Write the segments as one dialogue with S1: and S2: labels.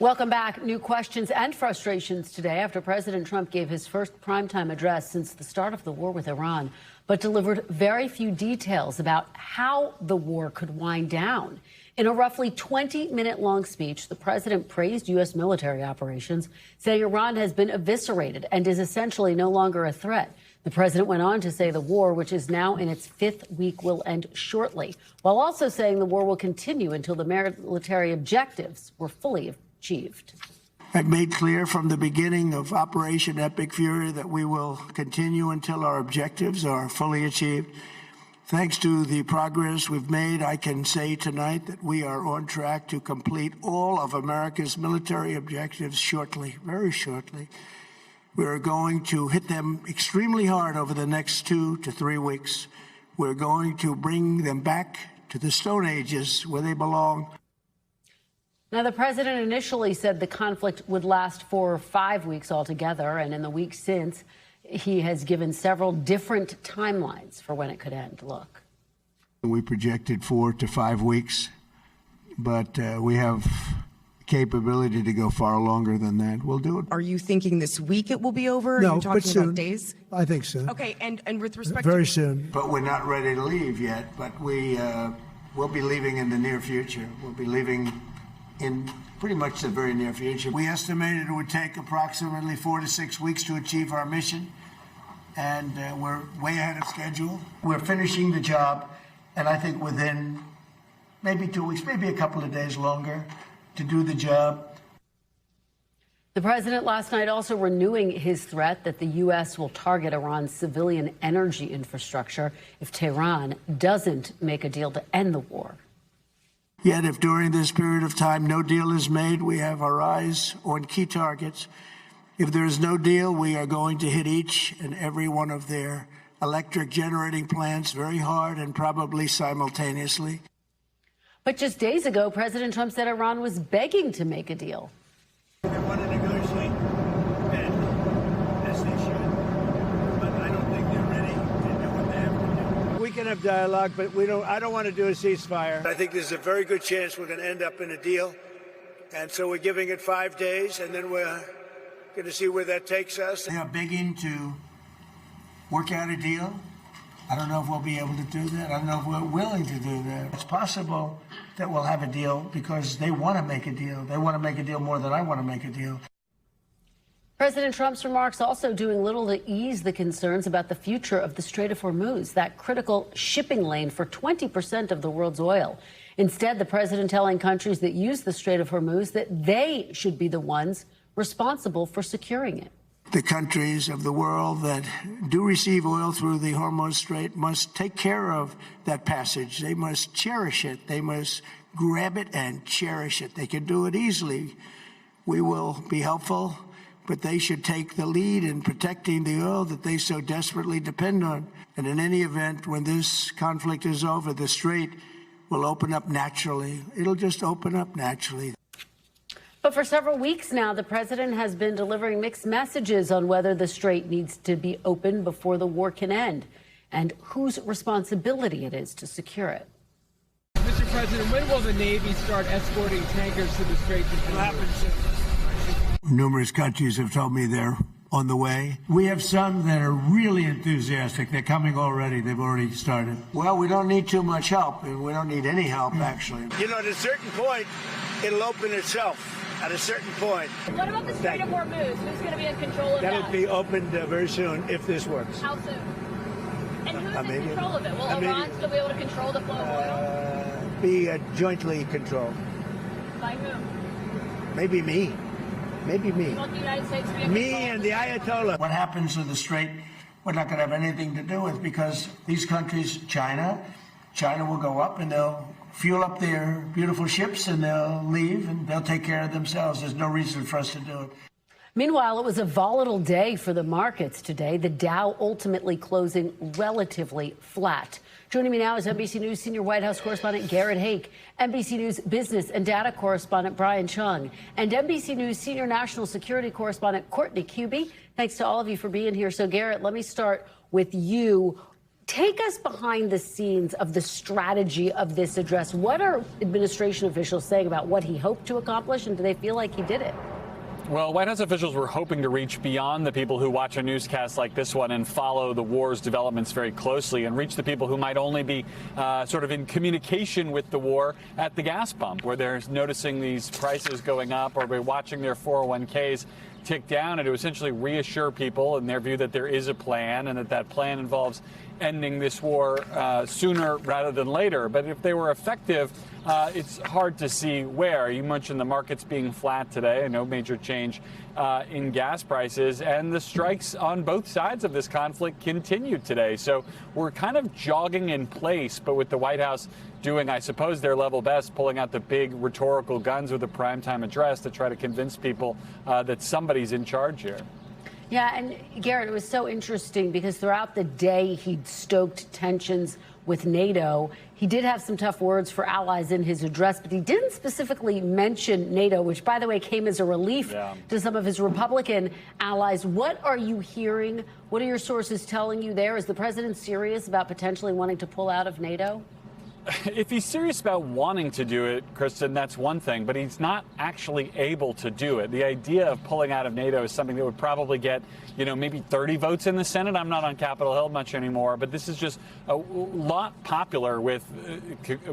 S1: Welcome back. New questions and frustrations today after President Trump gave his first primetime address since the start of the war with Iran, but delivered very few details about how the war could wind down. In a roughly 20-minute-long speech, the president praised U.S. military operations, saying Iran has been eviscerated and is essentially no longer a threat. The president went on to say the war, which is now in its fifth week, will end shortly, while also saying the war will continue until the military objectives were fully achieved.
S2: I've made clear from the beginning of Operation Epic Fury that we will continue until our objectives are fully achieved. Thanks to the progress we've made, I can say tonight that we are on track to complete all of America's military objectives shortly, very shortly. We're going to hit them extremely hard over the next 2 to 3 weeks. We're going to bring them back to the Stone Ages where they belong.
S1: Now, the president initially said the conflict would last for 5 weeks altogether, and in the weeks since, he has given several different timelines for when it could end. Look.
S2: We projected 4 to 5 weeks, but we have capability to go far longer than that. We'll do it.
S3: Are you thinking this week it will be over?
S4: No,
S3: Are you talking
S4: but soon.
S3: about days?
S4: I think soon.
S3: Okay, and with respect
S4: Very
S3: to...
S4: soon.
S2: But we're not ready to leave yet, but we'll be leaving in the near future. We'll be leaving in pretty much the very near future. We estimated it would take approximately 4 to 6 weeks to achieve our mission, and we're way ahead of schedule. We're finishing the job, and I think within maybe 2 weeks, maybe a couple of days longer to do the job.
S1: The president last night also renewing his threat that the U.S. will target Iran's civilian energy infrastructure if Tehran doesn't make a deal to end the war.
S2: Yet if during this period of time no deal is made, we have our eyes on key targets. If there is no deal, we are going to hit each and every one of their electric generating plants very hard and probably simultaneously.
S1: But just days ago, President Trump said Iran was begging to make a deal.
S2: They want to negotiate, and as they should, but I don't think they're ready to do what they have to do. We can have dialogue, but I don't want to do a ceasefire. I think there's a very good chance we're going to end up in a deal, and so we're giving it 5 days, and then we're going to see where that takes us. They are begging to work out a deal. I don't know if we'll be able to do that. I don't know if we're willing to do that. It's possible that we'll have a deal because they want to make a deal. They want to make a deal more than I want to make a deal.
S1: President Trump's remarks also doing little to ease the concerns about the future of the Strait of Hormuz, that critical shipping lane for 20% of the world's oil. Instead, the president telling countries that use the Strait of Hormuz that they should be the ones responsible for securing it.
S2: The countries of the world that do receive oil through the Hormuz Strait must take care of that passage. They must cherish it. They must grab it and cherish it. They can do it easily. We will be helpful, but they should take the lead in protecting the oil that they so desperately depend on. And in any event, when this conflict is over, the Strait will open up naturally. It'll just open up naturally.
S1: But for several weeks now, the president has been delivering mixed messages on whether the Strait needs to be open before the war can end and whose responsibility it is to secure it.
S5: Mr. President, when will the Navy start escorting tankers to the Strait?
S2: Numerous countries have told me they're on the way. We have some that are really enthusiastic. They're coming already. They've already started. Well, we don't need too much help, and we don't need any help, actually. You know, at a certain point, it'll open itself. At a certain point.
S6: What about the Strait of Hormuz? Who's going to be in control of that?
S2: That'll be opened very soon if this works.
S6: How soon? And who's in control of it? Will Iran still be able to control the flow of oil?
S2: Be jointly controlled.
S6: By whom?
S2: Maybe me. Maybe me.
S6: You want the United States to be in
S2: Me
S6: control?
S2: and the Ayatollah. What happens to the Strait, we're not going to have anything to do with because these countries, China will go up and they'll fuel up their beautiful ships and they'll leave and they'll take care of themselves. There's no reason for us to do it.
S1: Meanwhile, it was a volatile day for the markets today, the Dow ultimately closing relatively flat. Joining me now is NBC News senior White House correspondent Garrett Haake, NBC News business and data correspondent Brian Cheung, and NBC News senior national security correspondent Courtney Kube. Thanks to all of you for being here. So, Garrett, let me start with you. Take us behind the scenes of the strategy of this address. What are administration officials saying about what he hoped to accomplish, and do they feel like he did it?
S4: Well, White House officials were hoping to reach beyond the people who watch a newscast like this one and follow the war's developments very closely, and reach the people who might only be sort of in communication with the war at the gas pump, where they're noticing these prices going up, or they're watching their 401ks tick down, and to essentially reassure people in their view that there is a plan, and that plan involves ending this war sooner rather than later. But if they were effective, it's hard to see where. You mentioned the markets being flat today, no major change in gas prices, and the strikes on both sides of this conflict continued today. So we're kind of jogging in place, but with the White House doing, I suppose, their level best, pulling out the big rhetorical guns with a primetime address to try to convince people that somebody's in charge here.
S1: Yeah, and Garrett, it was so interesting because throughout the day he'd stoked tensions with NATO. He did have some tough words for allies in his address, but he didn't specifically mention NATO, which, by the way, came as a relief to some of his Republican allies. What are you hearing? What are your sources telling you there? Is the president serious about potentially wanting to pull out of NATO?
S4: If he's serious about wanting to do it, Kristen, that's one thing, but he's not actually able to do it. The idea of pulling out of NATO is something that would probably get, maybe 30 votes in the Senate. I'm not on Capitol Hill much anymore, but this is just a lot popular with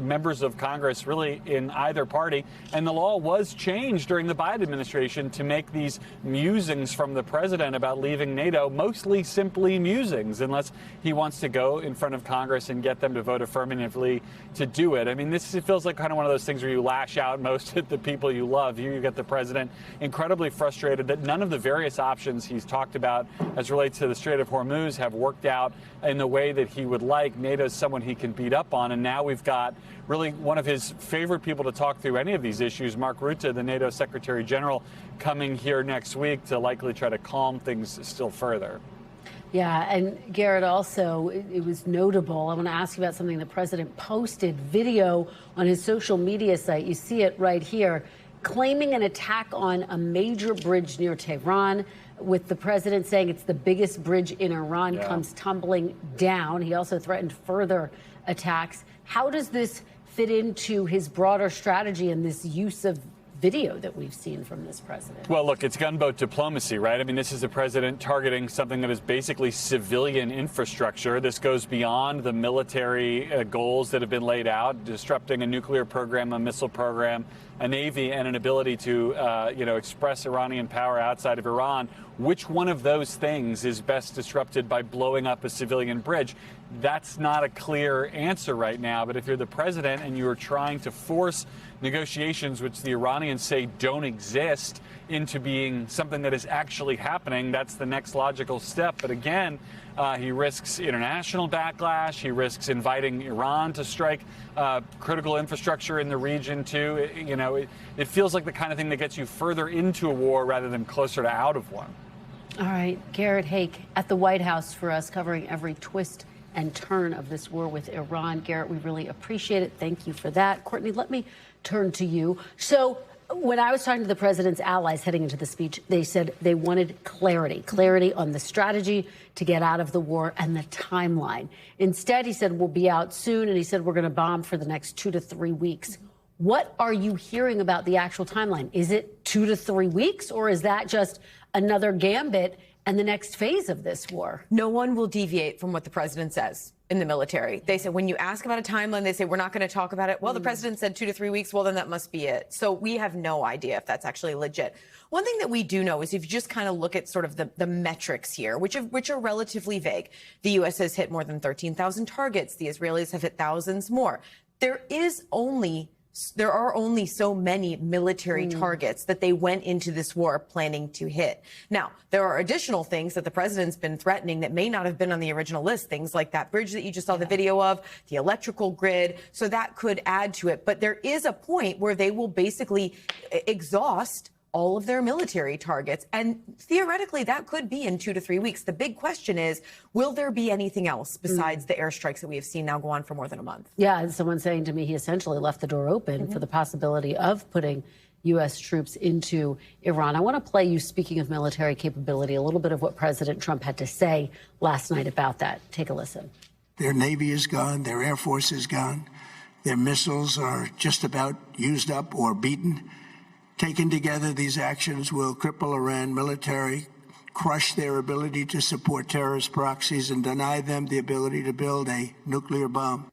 S4: members of Congress really in either party. And the law was changed during the Biden administration to make these musings from the president about leaving NATO mostly simply musings, unless he wants to go in front of Congress and get them to vote affirmatively to do it. I mean, it feels like kind of one of those things where you lash out most at the people you love. Here you get the president incredibly frustrated that none of the various options he's talked about as relates to the Strait of Hormuz have worked out in the way that he would like. NATO's someone he can beat up on, and now we've got really one of his favorite people to talk through any of these issues, Mark Rutte, the NATO Secretary General, coming here next week to likely try to calm things still further.
S1: Yeah, and Garrett, also, it was notable. I want to ask you about something the president posted, video on his social media site. You see it right here, claiming an attack on a major bridge near Tehran, with the president saying it's the biggest bridge in Iran, comes tumbling down. He also threatened further attacks. How does this fit into his broader strategy and this use of video that we've seen from this president?
S4: Well, look, it's gunboat diplomacy, right? I mean, this is a president targeting something that is basically civilian infrastructure. This goes beyond the military goals that have been laid out, disrupting a nuclear program, a missile program, a navy, and an ability to, express Iranian power outside of Iran. Which one of those things is best disrupted by blowing up a civilian bridge? That's not a clear answer right now. But if you're the president and you are trying to force negotiations, which the Iranians say don't exist, into being something that is actually happening, that's the next logical step. But again, he risks international backlash. He risks inviting Iran to strike critical infrastructure in the region, too. It feels like the kind of thing that gets you further into a war rather than closer to out of one.
S1: All right, Garrett Haake at the White House for us, covering every twist and turn of this war with Iran. Garrett, we really appreciate it. Thank you for that. Courtney, let me turn to you. So when I was talking to the president's allies heading into the speech, they said they wanted clarity on the strategy to get out of the war and the timeline. Instead, he said, we'll be out soon. And he said, we're going to bomb for the next 2 to 3 weeks. What are you hearing about the actual timeline? Is it 2 to 3 weeks, or is that just another gambit and the next phase of this war?
S3: No one will deviate from what the president says in the military. They say, when you ask about a timeline, they say, we're not going to talk about it. Well, the president said 2 to 3 weeks. Well, then that must be it. So we have no idea if that's actually legit. One thing that we do know is if you just kind of look at sort of the metrics here, which are relatively vague. The U.S. has hit more than 13,000 targets. The Israelis have hit thousands more. There are only so many military targets that they went into this war planning to hit. Now, there are additional things that the president's been threatening that may not have been on the original list, things like that bridge that you just saw the video of, the electrical grid, so that could add to it. But there is a point where they will basically exhaust all of their military targets. And theoretically, that could be in 2 to 3 weeks. The big question is, will there be anything else besides the airstrikes that we have seen now go on for more than a month?
S1: Yeah, and someone saying to me he essentially left the door open for the possibility of putting U.S. troops into Iran. I want to play you, speaking of military capability, a little bit of what President Trump had to say last night about that. Take a listen.
S2: Their Navy is gone. Their Air Force is gone. Their missiles are just about used up or beaten. Taken together, these actions will cripple Iran military, crush their ability to support terrorist proxies, and deny them the ability to build a nuclear bomb.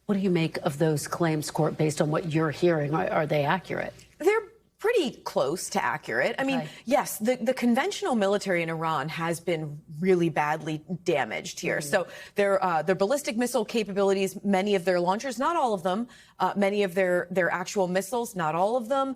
S1: What do you make of those claims, Court, based on what you're hearing? Are they accurate?
S3: They're pretty close to accurate. I mean, yes, the conventional military in Iran has been really badly damaged here. So their ballistic missile capabilities, many of their launchers, not all of them, many of their actual missiles, not all of them.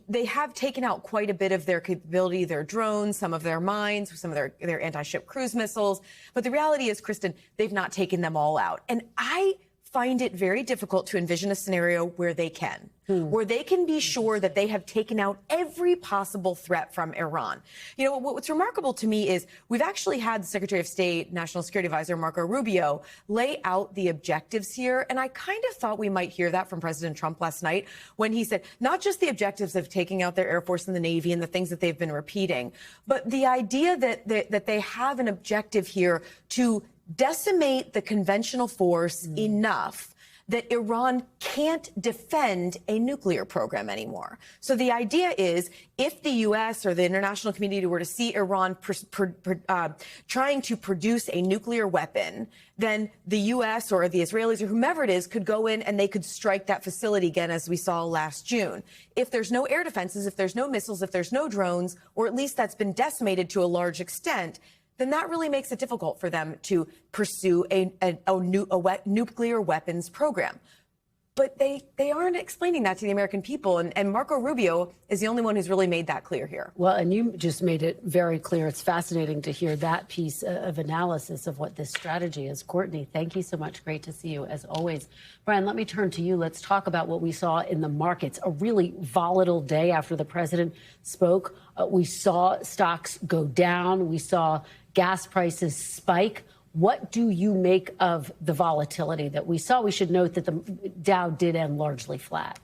S3: They have taken out quite a bit of their capability, their drones, some of their mines, some of their anti-ship cruise missiles. But the reality is, Kristen, they've not taken them all out. And I find it very difficult to envision a scenario where they can, where they can be sure that they have taken out every possible threat from Iran. You know, what's remarkable to me is we've actually had the Secretary of State, National Security Advisor Marco Rubio, lay out the objectives here. And I kind of thought we might hear that from President Trump last night when he said not just the objectives of taking out their Air Force and the Navy and the things that they've been repeating, but the idea that they have an objective here to decimate the conventional force enough that Iran can't defend a nuclear program anymore. So the idea is if the U.S. or the international community were to see Iran trying to produce a nuclear weapon, then the U.S. or the Israelis or whomever it is could go in and they could strike that facility again, as we saw last June. If there's no air defenses, if there's no missiles, if there's no drones, or at least that's been decimated to a large extent, then that really makes it difficult for them to pursue a nuclear weapons program. But they aren't explaining that to the American people. And Marco Rubio is the only one who's really made that clear here.
S1: Well, and you just made it very clear. It's fascinating to hear that piece of analysis of what this strategy is. Courtney, thank you so much. Great to see you, as always. Brian, let me turn to you. Let's talk about what we saw in the markets. A really volatile day after the president spoke. We saw stocks go down. We saw gas prices spike. What do you make of the volatility that we saw? We should note that the Dow did end largely flat.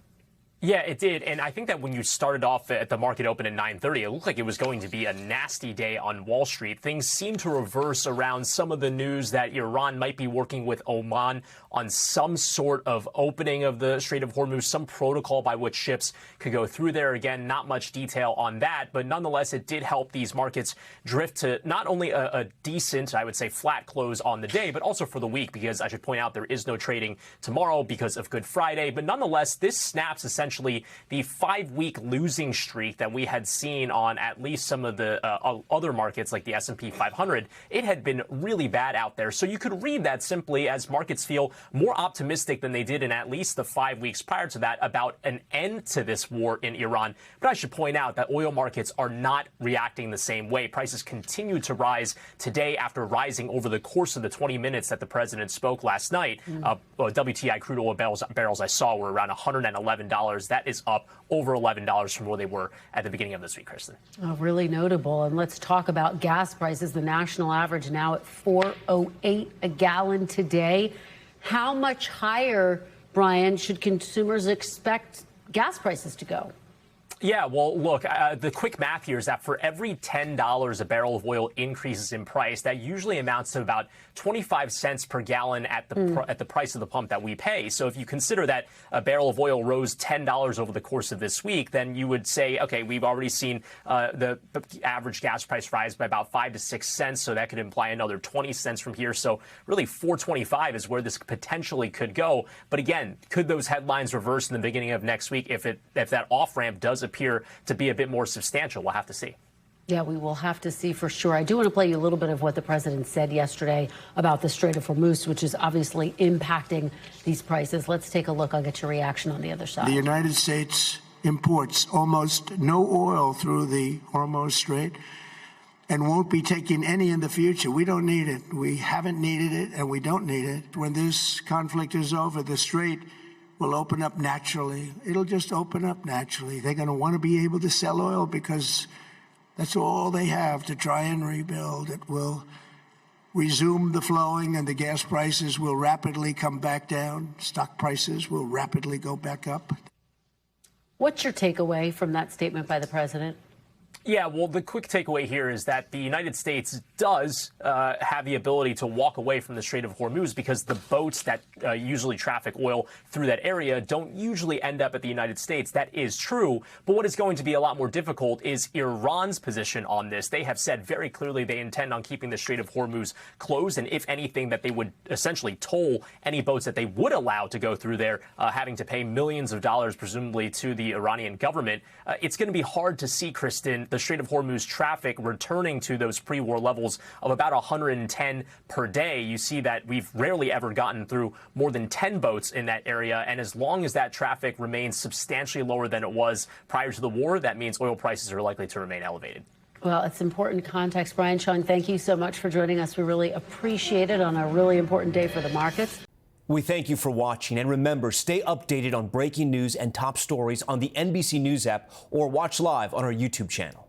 S7: Yeah, it did. And I think that when you started off at the market open at 9:30, it looked like it was going to be a nasty day on Wall Street. Things seemed to reverse around some of the news that Iran might be working with Oman on some sort of opening of the Strait of Hormuz, some protocol by which ships could go through there. Again, not much detail on that, but nonetheless, it did help these markets drift to not only a decent, I would say, flat close on the day, but also for the week, because I should point out there is no trading tomorrow because of Good Friday. But nonetheless, this snaps essentially the 5-week losing streak that we had seen on at least some of the other markets like the S&P 500. It had been really bad out there. So you could read that simply as markets feel more optimistic than they did in at least the 5 weeks prior to that about an end to this war in Iran. But I should point out that oil markets are not reacting the same way. Prices continue to rise today after rising over the course of the 20 minutes that the president spoke last night. WTI crude oil barrels I saw were around $111. That is up over $11 from where they were at the beginning of this week, Kristen.
S1: Oh, really notable. And let's talk about gas prices. The national average now at $4.08 a gallon today. How much higher, Brian, should consumers expect gas prices to go?
S7: Yeah, well, look, the quick math here is that for every $10 a barrel of oil increases in price, that usually amounts to about 25 cents per gallon at the price of the pump that we pay. So if you consider that a barrel of oil rose $10 over the course of this week, then you would say, okay, we've already seen the average gas price rise by about 5 to 6 cents. So that could imply another 20 cents from here. So really $4.25 is where this potentially could go. But again, could those headlines reverse in the beginning of next week if that off ramp does appear to be a bit more substantial? We'll have to see.
S1: Yeah, we will have to see for sure. I do want to play you a little bit of what the president said yesterday about the Strait of Hormuz, which is obviously impacting these prices. Let's take a look. I'll get your reaction on the other side.
S2: The United States imports almost no oil through the Hormuz Strait and won't be taking any in the future. We don't need it. We haven't needed it, and we don't need it. When this conflict is over, the Strait will open up naturally. It'll just open up naturally. They're going to want to be able to sell oil because that's all they have to try and rebuild. It will resume the flowing, and the gas prices will rapidly come back down. Stock prices will rapidly go back up.
S1: What's your takeaway from that statement by the president?
S7: Yeah, well, the quick takeaway here is that the United States does have the ability to walk away from the Strait of Hormuz because the boats that usually traffic oil through that area don't usually end up at the United States. That is true. But what is going to be a lot more difficult is Iran's position on this. They have said very clearly they intend on keeping the Strait of Hormuz closed. And if anything, that they would essentially toll any boats that they would allow to go through there, having to pay millions of dollars, presumably, to the Iranian government. It's going to be hard to see, Kristen, the Strait of Hormuz traffic returning to those pre-war levels of about 110 per day. You see that we've rarely ever gotten through more than 10 boats in that area. And as long as that traffic remains substantially lower than it was prior to the war, that means oil prices are likely to remain elevated.
S1: Well, it's important context. Brian, Cheung, thank you so much for joining us. We really appreciate it on a really important day for the markets.
S8: We thank you for watching, and remember, stay updated on breaking news and top stories on the NBC News app or watch live on our YouTube channel.